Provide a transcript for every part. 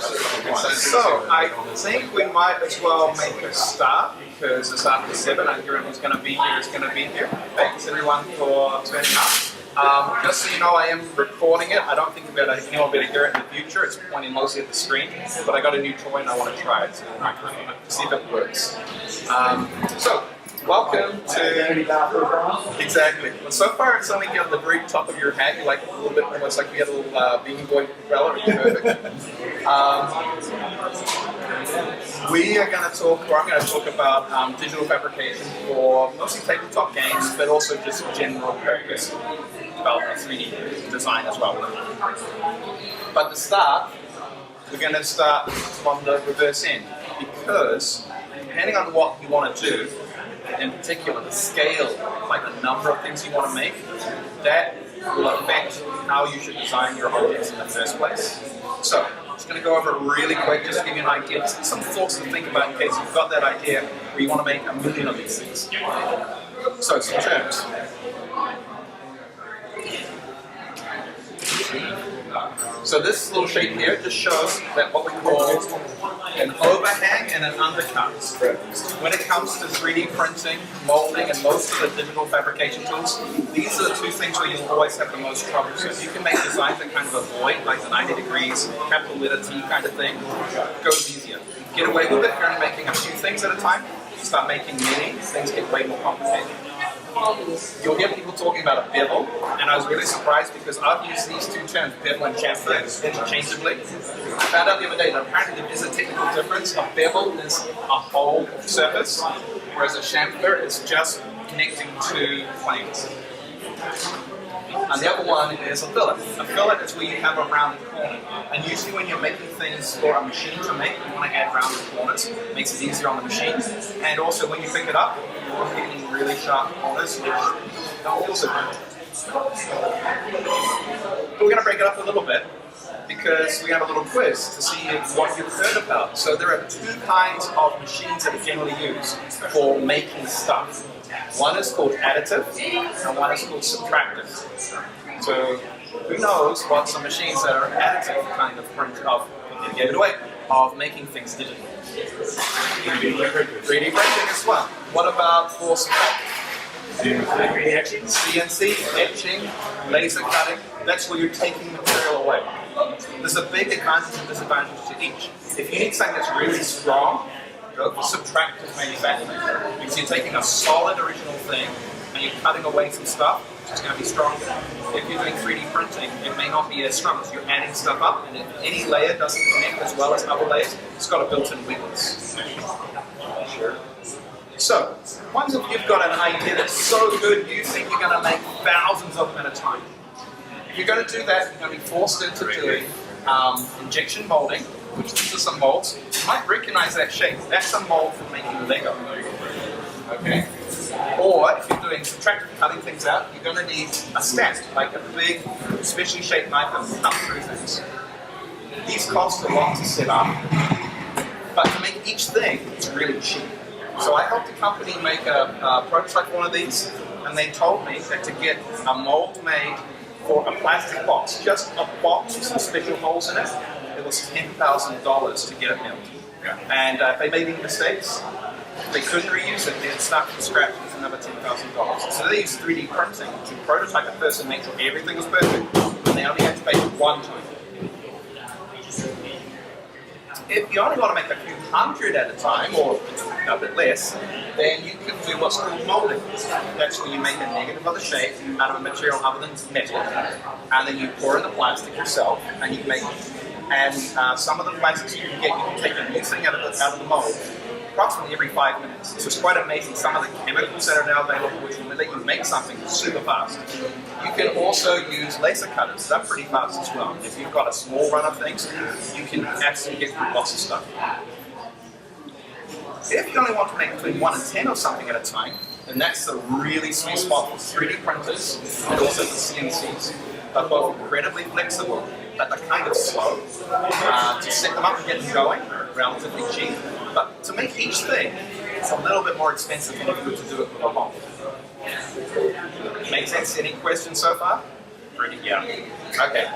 So I think we might as well make a start because it's after 7. Everyone who's going to be here is going to be here. Thanks everyone for turning up. Just so you know, I am recording it. I don't think anyone will be able to hear it in the future. It's pointing mostly at the screen, but I got a new toy and I want to try it, so see if it works. So, welcome to exactly. Well, so far it's only at the very top of your head. You like a little bit, almost like we had a little Beanie Boy umbrella. Perfect. We are going to talk, or I'm going to talk about digital fabrication for mostly tabletop games, but also just general purpose development, 3D design as well. But to start, we're going to start from the reverse end, because depending on what you want to do, in particular the scale, like the number of things you want to make, that will affect how you should design your objects in the first place. So, I'm just going to go over it really quick just to give you an idea, some thoughts to think about in case you've got that idea where you want to make a million of these things. So, some terms. So this little shape here just shows that what we call an overhang and an undercut. When it comes to 3D printing, molding, and most of the digital fabrication tools, these are the two things where you'll always have the most trouble. So if you can make designs that kind of avoid, like the 90 degrees, capital letter T kind of thing, it goes easier. You get away with it if you're only making a few things at a time. You start making many, things get way more complicated. You'll hear people talking about a bevel, and I was really surprised because I've used these two terms, bevel and chamfer, interchangeably. I found out the other day that apparently there is a technical difference. A bevel is a whole surface, whereas a chamfer is just connecting two planes. And the other one is a fillet. A fillet is where you have a rounded corner. And usually when you're making things for a machine to make, you want to add rounded corners. It makes it easier on the machine. And also when you pick it up, you're getting really sharp corners, which don't feel so good. But we're going to break it up a little bit because we have a little quiz to see what you've heard about. So there are two kinds of machines that are generally used for making stuff. One is called additive, and one is called subtractive. So, who knows what some machines that are additive kind of gave it away, of making things digital? 3D printing as well. What about for subtractive? CNC, etching, laser cutting. That's where you're taking material away. There's a big advantage and disadvantage to each. If you need something that's really strong, go for subtractive manufacturing, because you're taking a solid original thing and you're cutting away some stuff, it's going to be stronger. If you're doing 3D printing, it may not be as strong, so you're adding stuff up, and if any layer doesn't connect as well as other layers, it's got a built-in weakness. Sure. So, once you've got an idea that's so good, you think you're going to make thousands of them at a time. If you're going to do that, you're going to be forced into doing injection molding, which these are some molds. You might recognize that shape. That's a mold for making Lego. Okay? Or if you're doing subtractive cutting things out, you're going to need a stamp, like a big, specially shaped knife that will cut through things. These cost a lot to set up, but to make each thing, it's really cheap. So I helped a company make a prototype of one of these, and they told me that to get a mold made for a plastic box, just a box with some special holes in it, it was $10,000 to get it milled. And if they made any mistakes, they couldn't reuse it, they'd start from scratch with another $10,000. So they used 3D printing to prototype it first and make sure everything was perfect, and they only had to make it one time. If you only want to make a few hundred at a time, or a bit less, then you can do what's called molding. That's where you make a negative of the shape out of a material other than metal, and then you pour in the plastic yourself, and you can make it. And some of the plastics you can get, you can take a new thing out of the mold approximately every 5 minutes. So it's quite amazing some of the chemicals that are now available which will let you make something super fast. You can also use laser cutters. They're pretty fast as well. If you've got a small run of things, you can actually get through lots of stuff. If you only want to make between 1 and 10 of something at a time, then that's the really sweet spot for 3D printers and also for CNCs. They're both incredibly flexible, but they're kind of slow. To set them up and get them going, relatively cheap. But to make each thing, it's a little bit more expensive than if you were to do it with a mold. Make sense? Any questions so far? Yeah. Okay.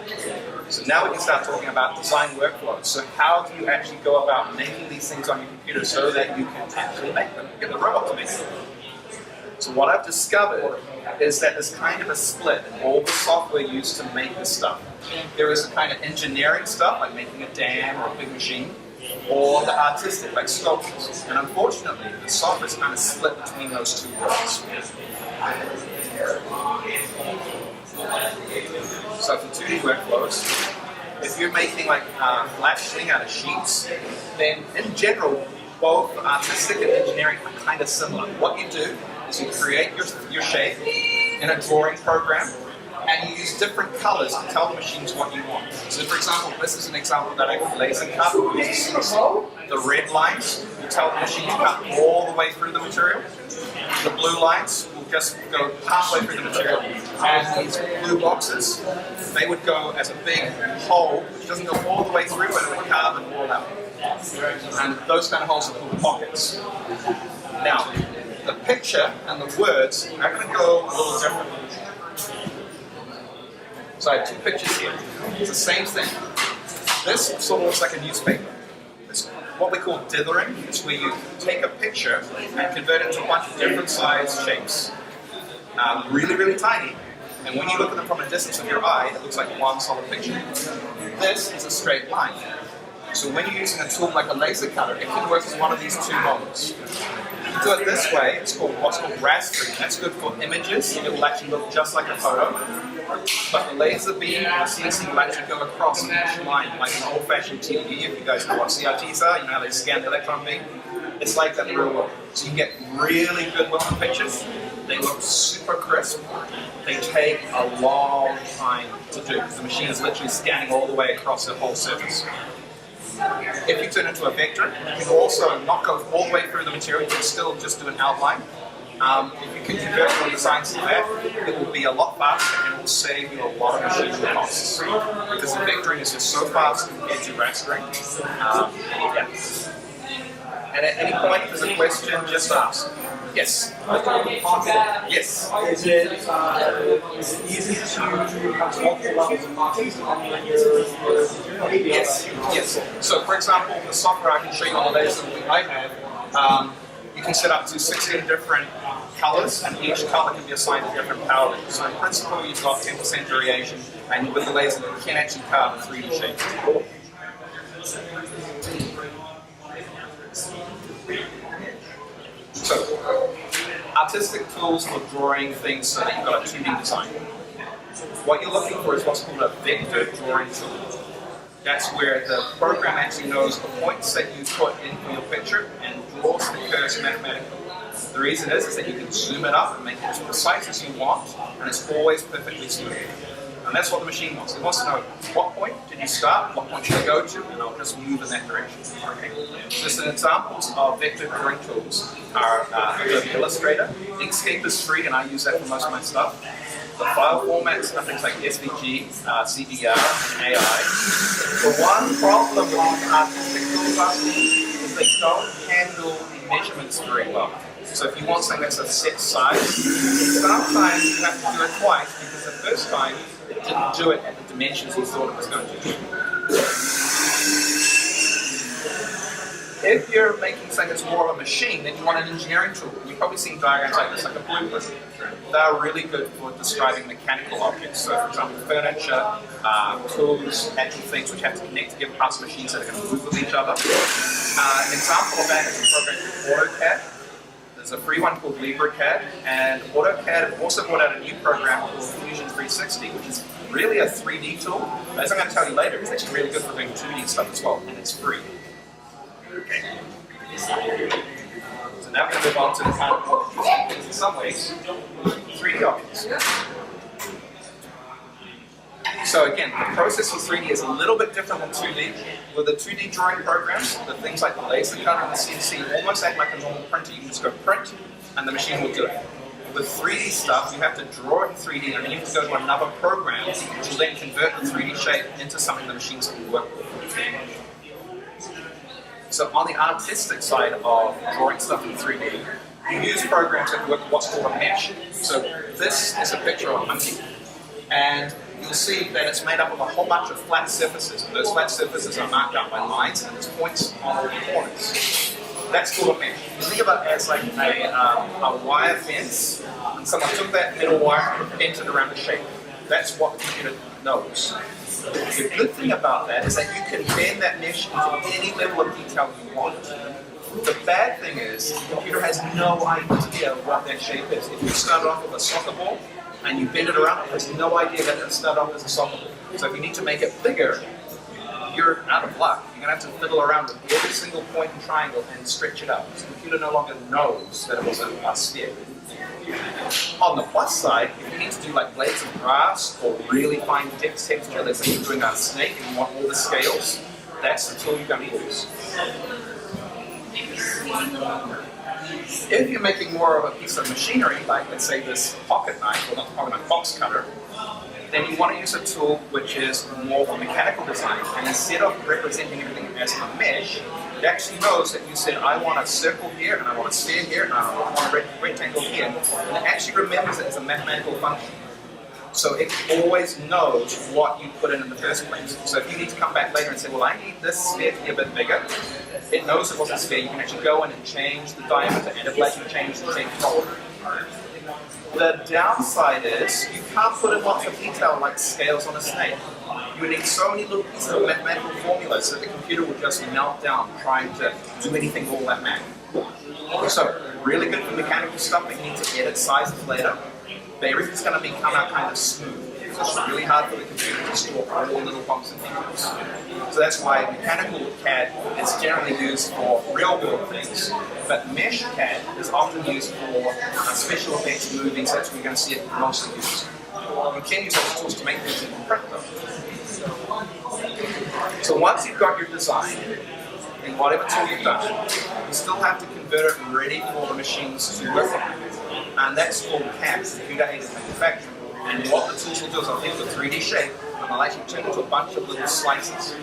So now we can start talking about design workflows. So how do you actually go about making these things on your computer so that you can actually make them, get the robot to make them? So what I've discovered is that there's kind of a split in all the software used to make this stuff. There is the kind of engineering stuff, like making a dam or a big machine, or the artistic, like sculptures. And unfortunately, the software is kind of split between those two worlds. So for 2D workflows, if you're making like flat sheeting out of sheets, then in general, both artistic and engineering are kind of similar. What you do is you create your shape in a drawing program, and you use different colors to tell the machines what you want. So for example, this is an example that I can laser cut. The red lines will tell the machine to cut all the way through the material. The blue lines will just go halfway through the material. And these blue boxes, they would go as a big hole, which doesn't go all the way through, but it would carve it all out. And those kind of holes are called pockets. Now, the picture and the words are going to go a little different. So I have two pictures here. It's the same thing. This sort of looks like a newspaper. It's what we call dithering. It's where you take a picture and convert it into a bunch of different size shapes. Really, really tiny. And when you look at them from a distance of your eye, it looks like one solid picture. This is a straight line. So when you're using a tool like a laser cutter, it can work as one of these two modes. If you do it this way, it's called what's called rastering. That's good for images. It will actually look just like a photo. But the laser beam or CNC will actually go across each line, like an old-fashioned TVD. If you guys know what CRTs are, you know how they scan the electron beam. It's like that in the real world. So you get really good looking pictures. They look super crisp. They take a long time to do because the machine is literally scanning all the way across the whole surface. If you turn it into a vector, you can also not go all the way through the material, you can still just do an outline. If you can convert your designs to that, it will be a lot faster and it will save you a lot of machine costs. Because the vectoring is just so fast compared to rastering. Yeah. And at any point, if there's a question, just ask. Yes. Yes. Is it easy to have multiple levels of markings on your Yes. Yes. So, for example, the software I can show you on the laser that I have, you can set up to 16 different colors, and each color can be assigned a different power level. So, in principle, you've got 10% variation, and with the laser, you can actually carve a 3D shape. So, artistic tools for drawing things so that you've got a 2D design. What you're looking for is what's called a vector drawing tool. That's where the program actually knows the points that you put in for your picture and draws the curves mathematically. The reason is that you can zoom it up and make it as precise as you want, and it's always perfectly smooth. And that's what the machine wants. It wants to know what point did you start, what point should you go to, and I'll just move in that direction. Okay. Just an examples of vector drawing tools are Adobe Illustrator. Inkscape is free, and I use that for most of my stuff. The file formats are things like SVG, CVR, and AI. The one problem with these artistic tools are is they don't handle the measurements very well. So if you want something that's a set size, sometimes you have to do it twice because the first time it didn't do it at the dimensions you thought it was going to do. If you're making something that's more of a machine, then you want an engineering tool. You've probably seen diagrams like this, like a blueprint. They're really good for describing mechanical objects. So, for example, furniture, tools, actual things which have to connect to give parts of machines that are going to move with each other. An example of that is a program called AutoCAD. There's a free one called LibreCAD, and AutoCAD also brought out a new program called Fusion 360, which is really a 3D tool. But as I'm going to tell you later, it's actually really good for doing 2D stuff as well, and it's free. Okay. So now we're going to move on to the kind of what is in some ways 3D objects. So again, the process for 3D is a little bit different than 2D. With the 2D drawing programs, the things like the laser cutter and the CNC almost act like a normal printer. You can just go print, and the machine will do it. With 3D stuff, you have to draw it in 3D, and then you have to go to another program which will then convert the 3D shape into something the machines can work with. So on the artistic side of drawing stuff in 3D, you use programs that work with what's called a mesh. So this is a picture of a monkey. And you'll see that it's made up of a whole bunch of flat surfaces. Those flat surfaces are marked out by lines and there's points on all the corners. That's called a mesh. You think about it as like a wire fence, and someone took that middle wire and bent it around the shape. That's what the computer knows. The good thing about that is that you can bend that mesh into any level of detail you want. The bad thing is the computer has no idea what that shape is. If you start off with a soccer ball and you bend it around, it has no idea that it started off as a soccer ball. So if you need to make it bigger, you're out of luck. You're going to have to fiddle around with every single point and triangle and stretch it out. So the computer no longer knows that it was a sphere. On the plus side, if you need to do like blades of grass or really fine depth texture, let's say you're doing a snake and you want all the scales, that's the tool you're going to use. If you're making more of a piece of machinery, like let's say this pocket knife, or not pocket knife, box cutter, then you want to use a tool which is more for mechanical design, and instead of representing everything as a mesh, it actually knows that you said, I want a circle here, and I want a sphere here, and I want a rectangle here, and it actually remembers it as a mathematical function. So it always knows what you put in the first place. So if you need to come back later and say, well, I need this sphere to be a bit bigger, it knows it was a sphere. You can actually go in and change the diameter, and it lets you change the shape forward. The downside is you can't put in lots of detail like scales on a snake. You would need so many little pieces of mathematical formulas that the computer would just melt down trying to do anything all that math. So really good for mechanical stuff, but you need to edit sizes later. But everything's going to come out kind of smooth. So it's really hard for the computer to store all the little bumps and details. So that's why mechanical CAD is generally used for real-world things, but mesh CAD is often used for special effects movies. That's where you're going to see it mostly used. You can use other tools to make things in print though. So once you've got your design, in whatever tool you've done, you still have to convert it ready for the machines to work on. And that's called CAM, computer-aided manufacturing. And what the tools will do is they'll take the 3D shape and they'll actually turn it into a bunch of little slices.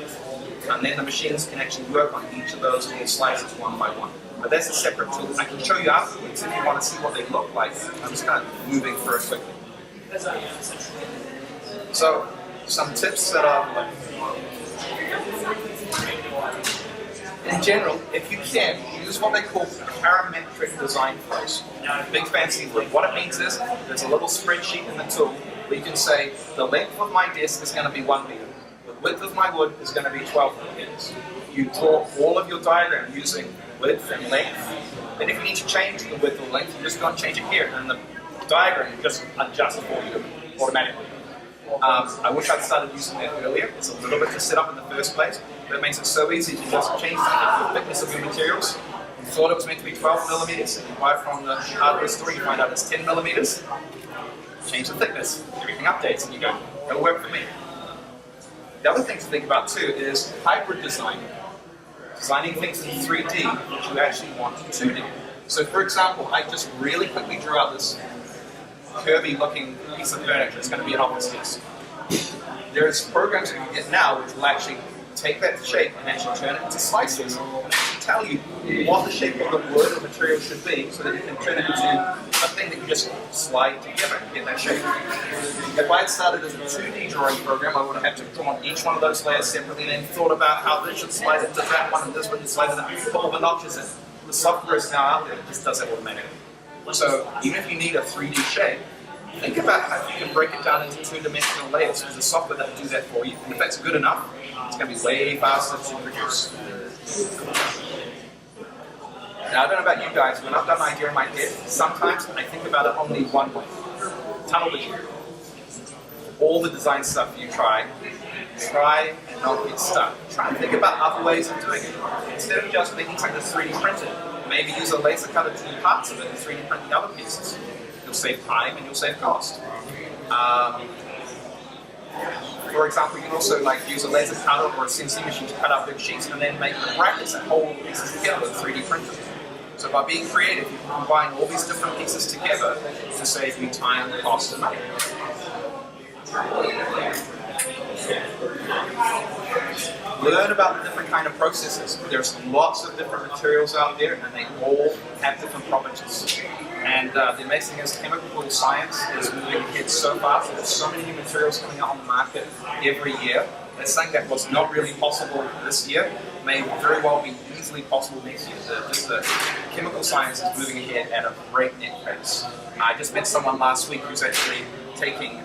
And then the machines can actually work on each of those little slices one by one. But that's a separate tool. I can show you afterwards if you want to see what they look like. I'm just kind of moving through it quickly. So, some tips that are in general, if you can, use what they call parametric design flows. Big fancy word. What it means is, there's a little spreadsheet in the tool where you can say, the length of my desk is going to be 1 meter. The width of my wood is going to be 12 millimeters. You draw all of your diagram using width and length. Then if you need to change the width or length, you just go and change it here, and the diagram will just adjust for you automatically. I wish I'd started using that earlier. It's a little bit to set up in the first place, but it makes it so easy to just change the thickness of your materials. You thought it was meant to be 12 millimeters, and you buy it from the hardware store, you find out it's 10 millimeters. Change the thickness, everything updates, and you go, it'll work for me. The other thing to think about too is hybrid design. Designing things in 3D, which you actually want in 2D. So for example, I just really quickly drew out this curvy looking piece of furniture. It's going to be an office desk. There's programs that you get now which will actually take that shape and actually turn it into slices and actually tell you what the shape of the wood or material should be so that you can turn it into a thing that you just slide together and get that shape. If I had started as a 2D drawing program, I would have had to draw each one of those layers separately and then thought about how this should slide into that one and this one should slide into that, put all the notches in. The software is now out there that just does it automatically. So even if you need a 3D shape, think about how you can break it down into two-dimensional layers. There's a software that will do that for you. And if that's good enough, it's going to be way faster to produce. Now, I don't know about you guys, when I've done an idea in my head, sometimes I think about it only one way. Tunnel vision. All the design stuff you try and not get stuck. Try and think about other ways of doing it. Instead of just making something that's 3D printed, maybe use a laser cutter to do parts of it and 3D print the other pieces. You'll save time and you'll save cost. For example, you can also use a laser cutter or a CNC machine to cut out big sheets and then make brackets and hold pieces together with 3D printer. So by being creative, you can combine all these different pieces together to save you time, cost, and money. Learn about the different kind of processes. There's lots of different materials out there and they all have different properties. And the amazing is chemical science is moving ahead so fast. There's so many new materials coming out on the market every year. It's something that was not really possible this year, may very well be easily possible next year. The chemical science is moving ahead at a breakneck pace. I just met someone last week who's actually taking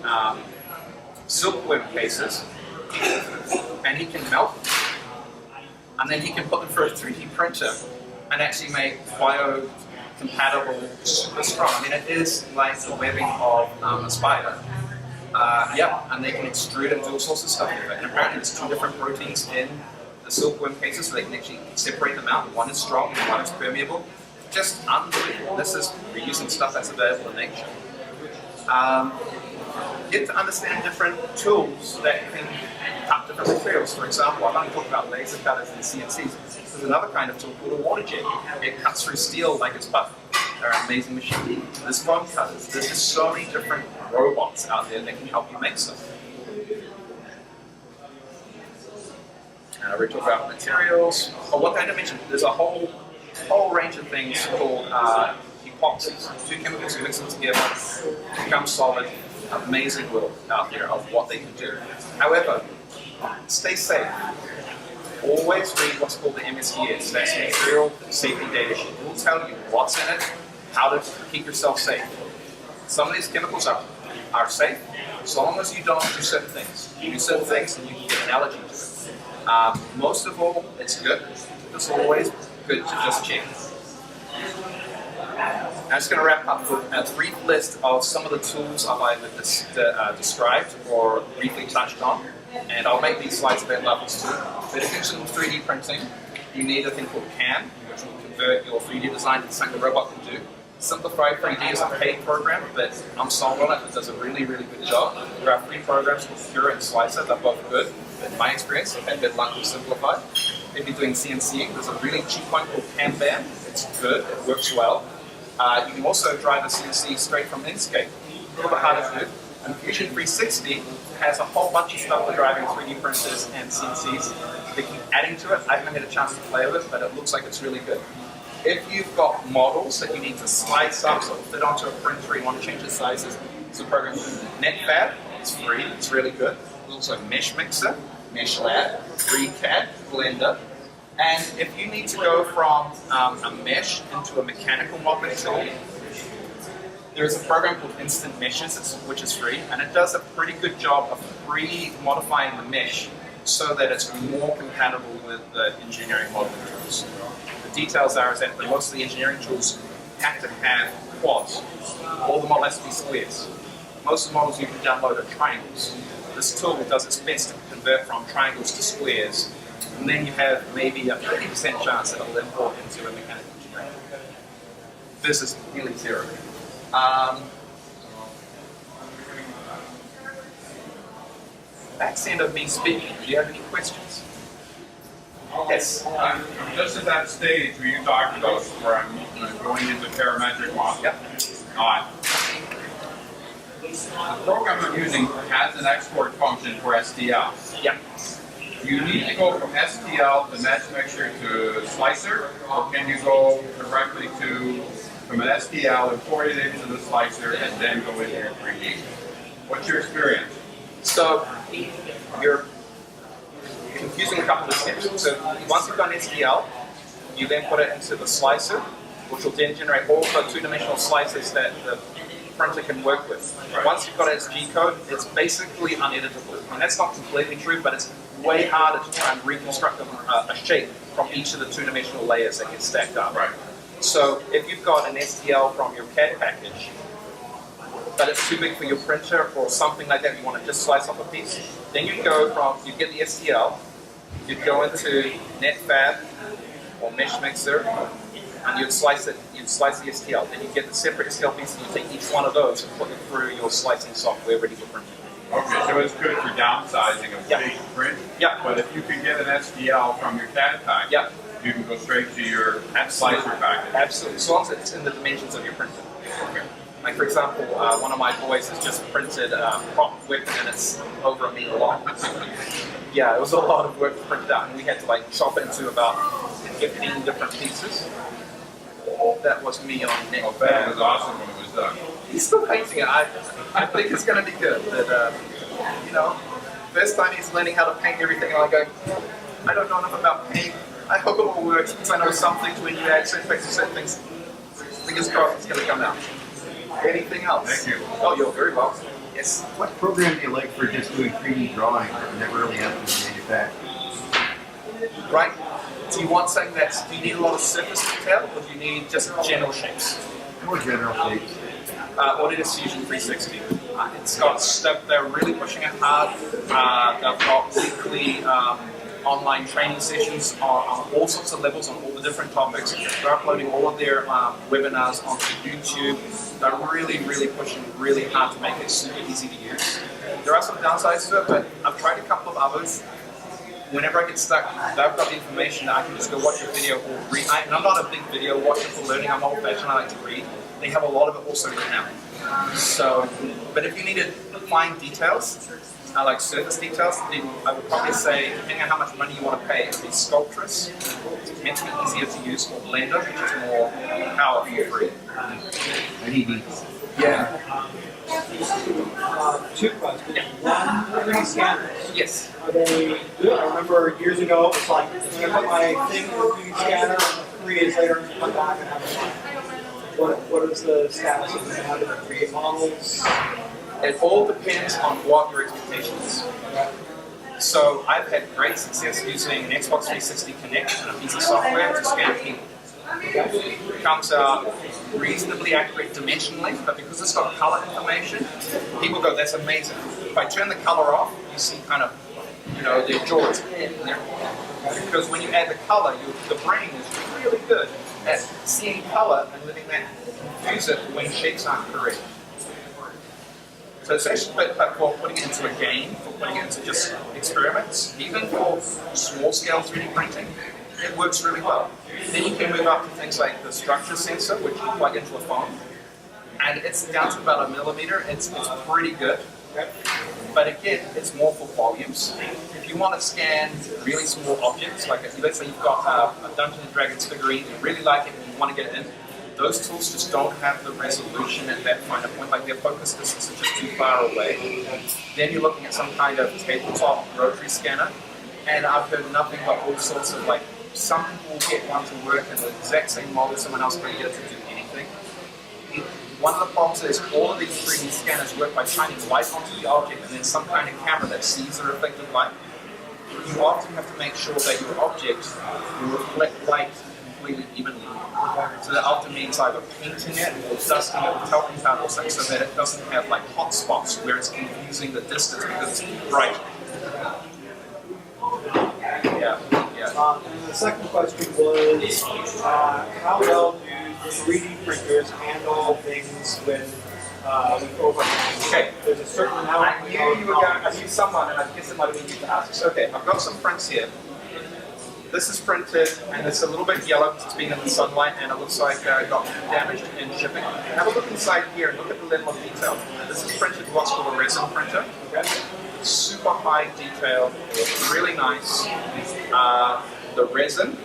silkworm cases, and he can melt them, and then he can put them through a 3D printer and actually make biocompatible, super strong. I mean, it is like the webbing of a spider. And they can extrude and do all sorts of stuff with it. And apparently there's 2 different proteins in the silkworm cases, so they can actually separate them out. One is strong and one is permeable. Just unbelievable. This is reusing stuff that's available in nature. Get to understand different tools that can cut different materials. For example, I'm going to talk about laser cutters and CNCs. There's another kind of tool called a water jet. It cuts through steel like it's butter. They're an amazing machine. There's foam cutters. There's just so many different robots out there that can help you make stuff. We talk about materials. One thing I mentioned, there's a whole range of things called epoxies. 2 chemicals, you mix them together, become solid. Amazing world out there of what they can do. However, stay safe. Always read what's called the MSDS. That's Material Safety Data Sheet. It will tell you what's in it, how to keep yourself safe. Some of these chemicals are safe, so long as you don't do certain things. You do certain things and you can get an allergy to it. Most of all, it's good. It's always good to just check. I'm just going to wrap up with a brief list of some of the tools I've either described or briefly touched on. And I'll make these slides about levels too. But if you're interested in 3D printing, you need a thing called CAM, which will convert your 3D design into something the robot can do. Simplify 3D is a paid program, but I'm sold on it. It does a really, really good job. There are 3 programs called Cure and Slicer. They're both good. But in my experience, I've had good luck with Simplify. If you're doing CNCing, there's a really cheap one called CAMBAM. It's good. It works well. You can also drive a CNC straight from Inkscape. A little bit harder to do. And Fusion 360 has a whole bunch of stuff for driving 3D printers and CNCs. They keep adding to it. I haven't had a chance to play with it, but it looks like it's really good. If you've got models that you need to slice up so fit onto a printer, you want to change the sizes, it's a program called NetFab. It's free. It's really good. There's also Mesh Mixer, Mesh Lab, FreeCAD, Blender. And if you need to go from a mesh into a mechanical modeling tool, there's a program called Instant Meshes, which is free, and it does a pretty good job of pre-modifying the mesh so that it's more compatible with the engineering modeling tools. The details are that most of the engineering tools have to have quads. All the model has to be squares. Most of the models you can download are triangles. This tool does its best to convert from triangles to squares, and then you have maybe a 50% chance that it'll import into a mechanical engineering. This is nearly 0. That's the end of me speaking. Do you have any questions? Yes. Just at that stage where you talked about where I'm going into parametric model. Yep. The program I'm using has an export function for STL. Yep. You need to go from STL to mesh mixer to slicer, or can you go directly from an STL, import it into the slicer, and then go into your 3D? What's your experience? So you're confusing a couple of steps. So once you've done STL, you then put it into the slicer, which will then generate all the 2-dimensional slices that the printer can work with. Right. Once you've got it as G-code, it's basically uneditable. And that's not completely true, but it's way harder to try and reconstruct a shape from each of the 2-dimensional layers that get stacked up. Right. So if you've got an STL from your CAD package, but it's too big for your printer or something like that, you want to just slice off a piece, then you get the STL, you'd go into NetFab or Mesh Mixer, and you'd slice the STL. Then you get the separate STL piece and you take each one of those and put it through your slicing software ready for printing. Okay, so it's good for downsizing of big print. Yeah. But if you can get an STL from your CAD package, you can go straight to your slicer package. Absolutely, as long as it's in the dimensions of your printer. Okay. Like for example, one of my boys has just printed a prop weapon and it's over a meter long. Yeah, it was a lot of work to print it out, and we had to chop it into about 15 different pieces. That was me on neck. Oh, that was awesome when it was done. He's still painting it. I think it's going to be good. But, you know, first time he's learning how to paint everything, and I go, I don't know enough about paint. I hope it all works because I know some things when you add certain things to certain things, fingers crossed it's going to come out. Anything else? Thank you. Oh, you're very welcome. Yes. What program do you like for just doing 3D drawing that never really happens in manufacturing? Right. Do you want something that's, do you need a lot of surface detail or do you need just general shapes? More general shapes. Autodesk Fusion 360. It's got, they're really pushing it hard. They've got weekly online training sessions on all sorts of levels on all the different topics. They're uploading all of their webinars onto YouTube. They're really, really pushing really hard to make it super easy to use. There are some downsides to it, but I've tried a couple of others. Whenever I get stuck, they've got the information that I can just go watch a video or read. And I'm not a big video watcher for learning. I'm old-fashioned. I like to read. They have a lot of it also written out. So, but if you needed fine details, like surface details, then I would probably say, depending on how much money you want to pay, it would be Sculptress. It's meant to be easier to use, or Blender, which is more powerful free. I need these. Yeah. Two questions. One, 3D scanners. Yes. Are they good? I remember years ago, it was like, I'm going to put my thing in the 3D scanner, and 3 days later, I'm going to come back and have it run. What is the status of it? How do they create models? It all depends on what your expectation is. So I've had great success using an Xbox 360 Connect and a piece of software to scan people. It comes out reasonably accurate dimensionally, but because it's got color information, people go, that's amazing. If I turn the color off, you see kind of, you know, their jaw is in there. Because when you add the color, the brain is really good at seeing color and letting that use it when shapes aren't correct. So it's actually for putting it into a game, for putting it into just experiments, even for small scale 3D printing, it works really well. Then you can move up to things like the structure sensor, which you plug into a phone, and it's down to about 1 millimeter. It's pretty good. But again, it's more for volumes. If you want to scan really small objects, like let's say you've got a Dungeons and Dragons figurine, you really like it and you want to get it in, those tools just don't have the resolution at that finer point, like their focus distance is just too far away. Then you're looking at some kind of tabletop rotary scanner, and I've heard nothing but all sorts of like, some people will get one to work in the exact same model, someone else can get it to do anything. One of the problems is all of these 3D scanners work by shining light onto the object and then some kind of camera that sees the reflected light. You often have to make sure that your object will reflect light completely evenly. So that often means either painting it or dusting it with talcum powder or something so that it doesn't have like hot spots where it's confusing the distance because it's bright. Yeah. And the second question was, how well do 3D printers handle things with overhang? Okay. There's a certain amount. I knew you were going. I knew someone, and I guess it might have been you to ask. Okay, I've got some prints here. This is printed, and it's a little bit yellow because it's been in the sunlight, and it looks like it got damaged in shipping. Have a look inside here and look at the level of detail. This is printed with what's called a resin printer. Okay. Super high detail, really nice. The resin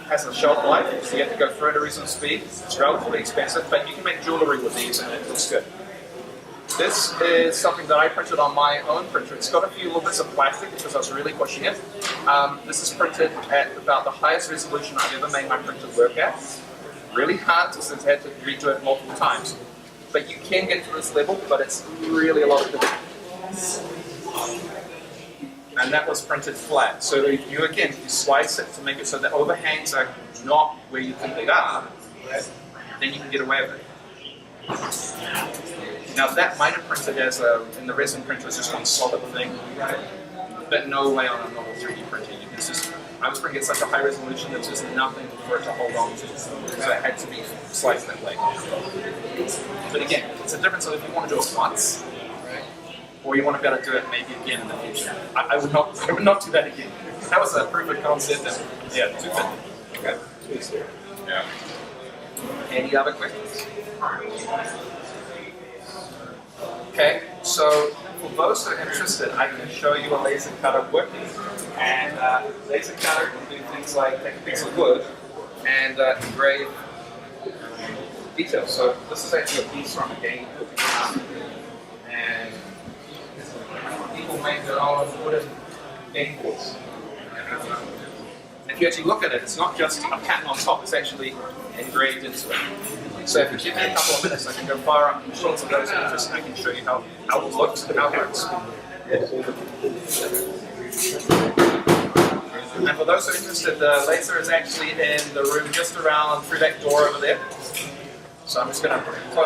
has a shelf life, so you have to go through at a reasonable speed. It's relatively expensive, but you can make jewelry with these, and it looks good. This is something that I printed on my own printer. It's got a few little bits of plastic because I was really pushing it. This is printed at about the highest resolution I've ever made my printer work at. Really hard since I had to redo it multiple times. But you can get to this level, but it's really a lot of difference. And that was printed flat. So if you, again, you slice it to make it so the overhangs are not where you think they are, then you can get away with it. Now that might have printed as in the resin printer as just one solid thing, but no way on a normal 3D printer. You can just, I was printing at such a high resolution that there's just nothing for it to hold on to, so it had to be sliced that way. But again, it's a difference of if you want to do it once, or you want to be able to do it maybe again in the future. I would not do that again. That was a proof of concept, and yeah, too good. Okay. Yeah. Any other questions? Okay, so for those who are interested, I can show you a laser cutter working. And laser cutter can do things like take a piece of wood and engrave details. So this is actually a piece from a game, and people make their own wooden game boards. If you actually look at it, it's not just a pattern on top, it's actually engraved into it. So if you give me a couple of minutes, I can go fire up and show some of those images and I can show you how it looks and how it works. And for those who are interested, the laser is actually in the room just around through that door over there. So I'm just going to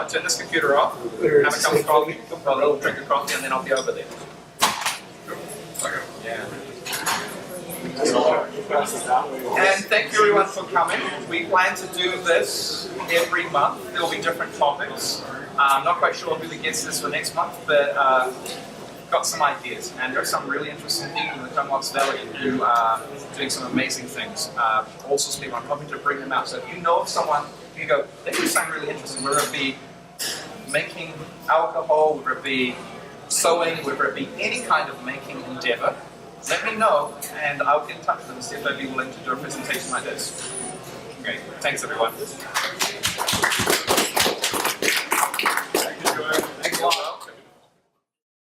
turn this computer off, have a cup of coffee, a little drink of coffee, and then I'll be over there. Yeah. And thank you everyone for coming. We plan to do this every month. There will be different topics. I'm not quite sure who the guest is for next month, but got some ideas. And there are some really interesting people in the Comox Valley who are doing some amazing things. All sorts of people. I'm hoping to bring them out. So if you know of someone, you go, they do something really interesting, whether it be making alcohol, whether it be sewing, whether it be any kind of making endeavor, let me know and I'll get in touch with them and see if they'd be willing to do a presentation like this. Great. Thanks everyone.